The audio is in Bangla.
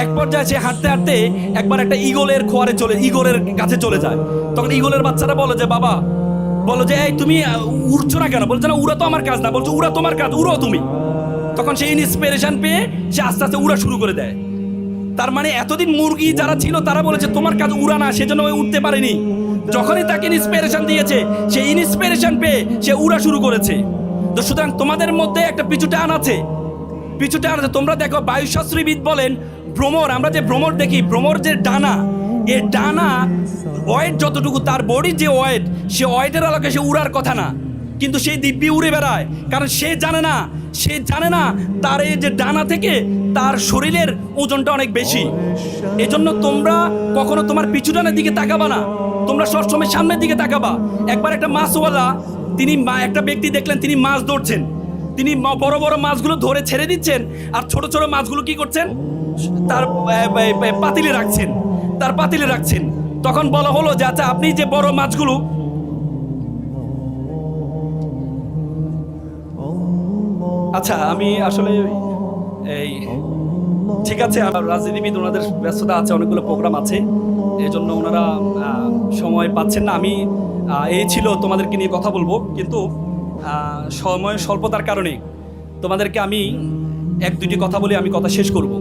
এক পর্যায়ে সে হাঁটতে হাঁটতে একবার একটা ঈগলের কাছে চলে যায়। তখন ঈগলের বাচ্চারা বলে যে বাবা, বলো যে এই তুমি উড়ছো না কেন? বলছে না, উড়া তো আমার কাজ না। বলছে উড়া তোমার কাজ, উড়ো তুমি। তখন সে ইন্সপিরেশন পেয়ে সে আস্তে আস্তে উড়া শুরু করে দেয়। তার মানে এতদিন মুরগি যারা ছিল তারা বলেছে তোমার কাজ উড়া না, সেজন্য ওই উঠতে পারেনি। যখনই তাকে ইন্সপিরেশন দিয়েছে, সে ইন্সপিরেশন পেয়ে সে উড়া শুরু করেছে। তো সুতরাং তোমাদের মধ্যে একটা পিছু টান আছে। তোমরা দেখো, বায়ুশাস্ত্রবিদ বলেন ভ্রমর, আমরা যে ভ্রমর দেখি, ভ্রমর যে ডানা, এ ডানা ওয়েট যতটুকু, তার বডির যে ওয়েট, সে ওয়েটের আলোকে সে উড়ার কথা না, কিন্তু সেই দিব্যি উড়ে বেড়ায়। কারণ সে জানে না তার এই যে ডানা থেকে তার শরীরের ওজনটা অনেক বেশি। এজন্য তোমরা কখনো তোমার পিছু ডানের দিকে তাকাবা না, তোমরা সবসময় সামনের দিকে তাকাবা। একবার একটা মাছওয়ালা, একটা ব্যক্তি দেখলেন তিনি মাছ ধরছেন। তিনি বড় বড় মাছগুলো ধরে ছেড়ে দিচ্ছেন, আর ছোট ছোট মাছগুলো কি করছেন, তার পাতিলে রাখছেন। তখন বলা হলো যে আচ্ছা, আপনি যে বড় মাছগুলো, আচ্ছা আমি আসলে এই ঠিক আছে, রাজনীতিবিদ, ওনাদের ব্যস্ততা আছে, অনেকগুলো প্রোগ্রাম আছে, এই জন্য ওনারা সময় পাচ্ছেন না। আমি এই ছিল তোমাদেরকে নিয়ে কথা বলবো, কিন্তু সময় স্বল্পতার কারণে তোমাদেরকে আমি এক দুটি কথা বলে আমি কথা শেষ করব।